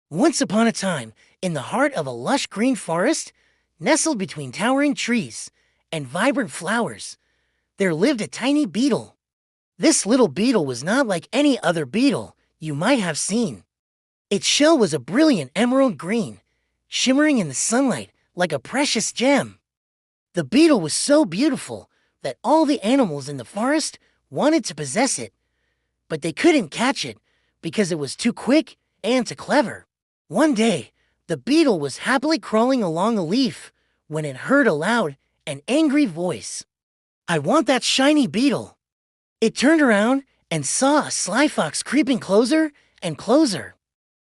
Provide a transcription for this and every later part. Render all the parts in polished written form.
Once upon a time, in the heart of a lush green forest, nestled between towering trees and vibrant flowers, there lived a tiny beetle. This little beetle was not like any other beetle you might have seen. Its shell was a brilliant emerald green, shimmering in the sunlight like a precious gem. The beetle was so beautiful that all the animals in the forest wanted to possess it, but they couldn't catch it because it was too quick and too clever. One day, the beetle was happily crawling along a leaf when it heard a loud and angry voice. "I want that shiny beetle." It turned around and saw a sly fox creeping closer and closer.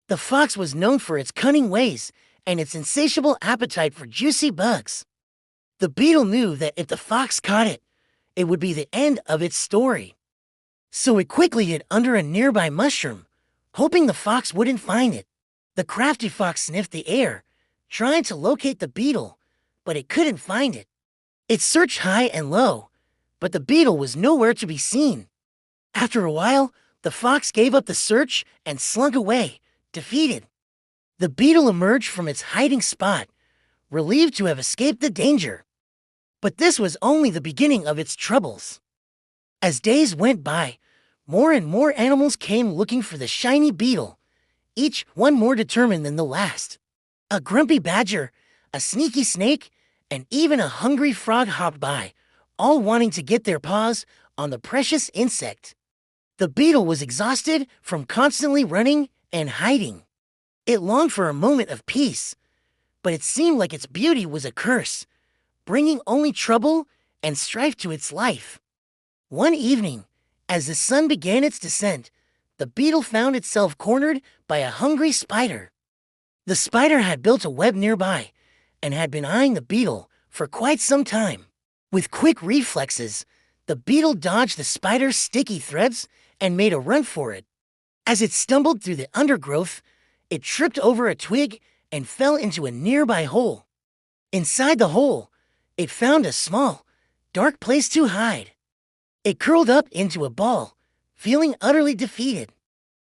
The fox was known for its cunning ways and its insatiable appetite for juicy bugs. The beetle knew that if the fox caught it, it would be the end of its story. So it quickly hid under a nearby mushroom, hoping the fox wouldn't find it. The crafty fox sniffed the air, trying to locate the beetle, but it couldn't find it. It searched high and low, but the beetle was nowhere to be seen. After a while, the fox gave up the search and slunk away, defeated. The beetle emerged from its hiding spot, relieved to have escaped the danger. But this was only the beginning of its troubles. As days went by, more and more animals came looking for the shiny beetle, each one more determined than the last. A grumpy badger, a sneaky snake, and even a hungry frog hopped by, all wanting to get their paws on the precious insect. The beetle was exhausted from constantly running and hiding. It longed for a moment of peace, but it seemed like its beauty was a curse, bringing only trouble and strife to its life. One evening, as the sun began its descent, the beetle found itself cornered by a hungry spider. The spider had built a web nearby and had been eyeing the beetle for quite some time. With quick reflexes, the beetle dodged the spider's sticky threads and made a run for it. As it stumbled through the undergrowth, it tripped over a twig and fell into a nearby hole. Inside the hole, it found a small, dark place to hide. It curled up into a ball, feeling utterly defeated.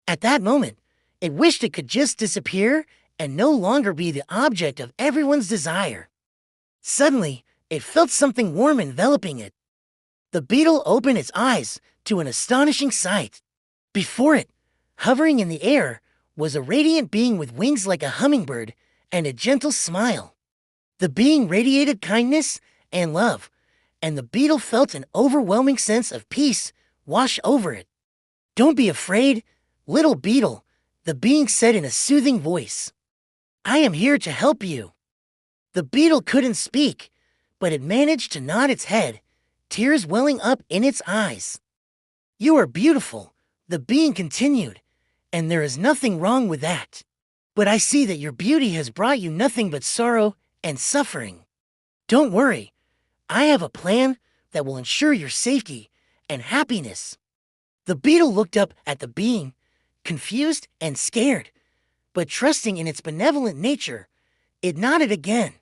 At that moment, it wished it could just disappear and no longer be the object of everyone's desire. Suddenly, it felt something warm enveloping it. The beetle opened its eyes to an astonishing sight. Before it, hovering in the air, was a radiant being with wings like a hummingbird and a gentle smile. The being radiated kindness and love, and the beetle felt an overwhelming sense of peace wash over it. "Don't be afraid, little beetle," the being said in a soothing voice. "I am here to help you." The beetle couldn't speak, but it managed to nod its head, tears welling up in its eyes. "You are beautiful," the being continued, "and there is nothing wrong with that. But I see that your beauty has brought you nothing but sorrow and suffering. Don't worry, I have a plan that will ensure your safety and happiness." The beetle looked up at the being, confused and scared, but trusting in its benevolent nature, it nodded again,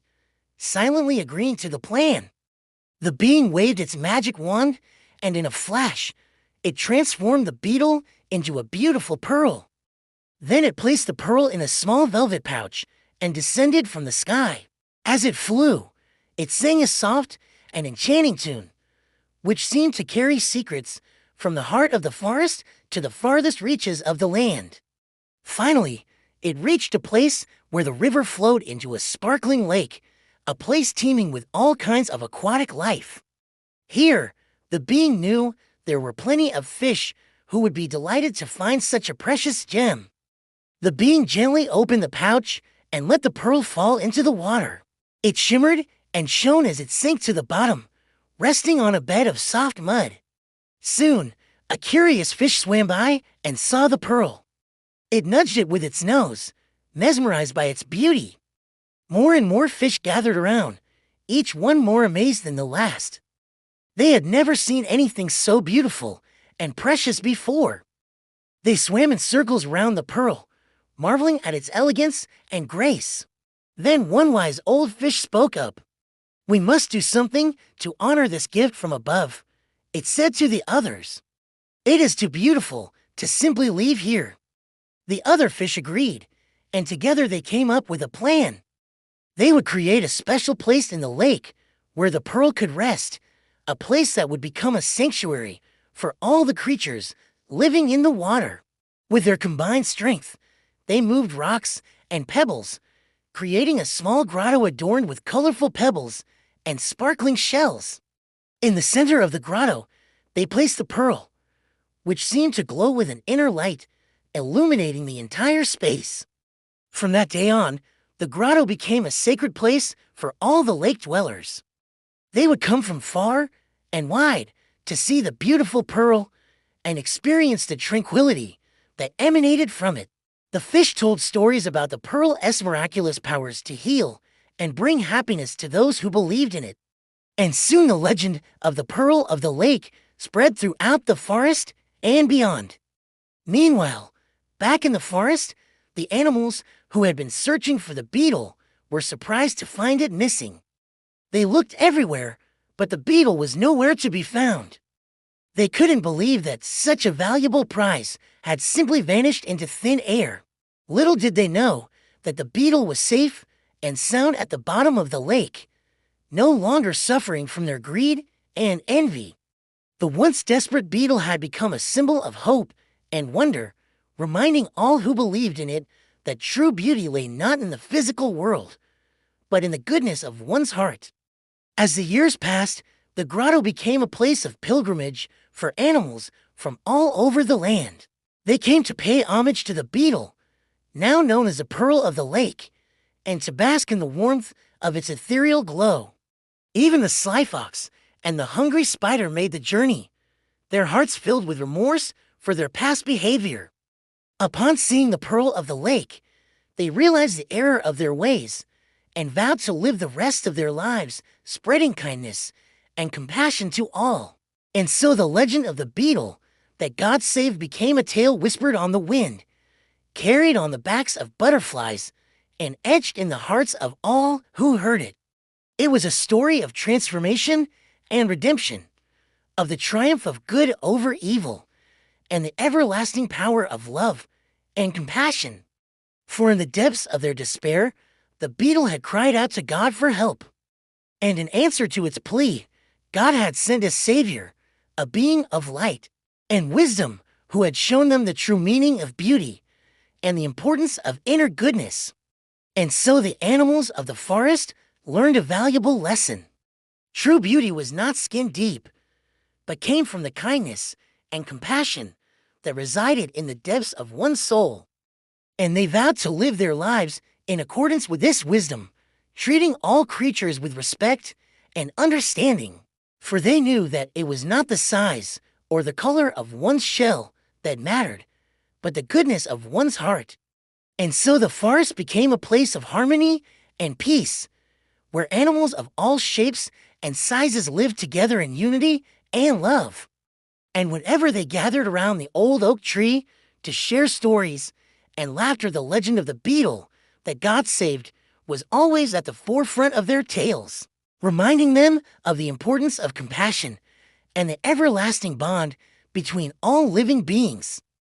silently agreeing to the plan. The being waved its magic wand, and in a flash, it transformed the beetle into a beautiful pearl. Then it placed the pearl in a small velvet pouch and descended from the sky. As it flew, it sang a soft and enchanting tune, which seemed to carry secrets from the heart of the forest to the farthest reaches of the land. Finally, it reached a place where the river flowed into a sparkling lake, a place teeming with all kinds of aquatic life. Here, the being knew there were plenty of fish who would be delighted to find such a precious gem. The being gently opened the pouch and let the pearl fall into the water. It shimmered and shone as it sank to the bottom, resting on a bed of soft mud. Soon, a curious fish swam by and saw the pearl. It nudged it with its nose, mesmerized by its beauty. More and more fish gathered around, each one more amazed than the last. They had never seen anything so beautiful and precious before. They swam in circles around the pearl, marveling at its elegance and grace. Then one wise old fish spoke up. "We must do something to honor this gift from above," it said to the others. "It is too beautiful to simply leave here." The other fish agreed, and together they came up with a plan. They would create a special place in the lake where the pearl could rest, a place that would become a sanctuary for all the creatures living in the water. With their combined strength, they moved rocks and pebbles, creating a small grotto adorned with colorful pebbles and sparkling shells. In the center of the grotto, they placed the pearl, which seemed to glow with an inner light, illuminating the entire space. From that day on, the grotto became a sacred place for all the lake dwellers. They would come from far and wide to see the beautiful pearl and experience the tranquility that emanated from it. The fish told stories about the pearl's miraculous powers to heal and bring happiness to those who believed in it. And soon the legend of the pearl of the lake spread throughout the forest and beyond. Meanwhile, back in the forest, the animals who had been searching for the beetle were surprised to find it missing. They looked everywhere, but the beetle was nowhere to be found. They couldn't believe that such a valuable prize had simply vanished into thin air. Little did they know that the beetle was safe and sound at the bottom of the lake, no longer suffering from their greed and envy. The once desperate beetle had become a symbol of hope and wonder, reminding all who believed in it that true beauty lay not in the physical world, but in the goodness of one's heart. As the years passed, the grotto became a place of pilgrimage for animals from all over the land. They came to pay homage to the beetle, now known as the pearl of the lake, and to bask in the warmth of its ethereal glow. Even the sly fox and the hungry spider made the journey, their hearts filled with remorse for their past behavior. Upon seeing the pearl of the lake, they realized the error of their ways and vowed to live the rest of their lives spreading kindness and compassion to all. And so the legend of the beetle that God saved became a tale whispered on the wind, carried on the backs of butterflies, and etched in the hearts of all who heard it. It was a story of transformation and redemption, of the triumph of good over evil, and the everlasting power of love and compassion. For in the depths of their despair, the beetle had cried out to God for help. And in answer to its plea, God had sent a savior, a being of light and wisdom who had shown them the true meaning of beauty and the importance of inner goodness. And so the animals of the forest learned a valuable lesson. True beauty was not skin deep, but came from the kindness and compassion that resided in the depths of one's soul. And they vowed to live their lives in accordance with this wisdom, treating all creatures with respect and understanding. For they knew that it was not the size or the color of one's shell that mattered, but the goodness of one's heart. And so the forest became a place of harmony and peace, where animals of all shapes and sizes lived together in unity and love. And whenever they gathered around the old oak tree to share stories and laughter, the legend of the beetle that God saved was always at the forefront of their tales, reminding them of the importance of compassion and the everlasting bond between all living beings.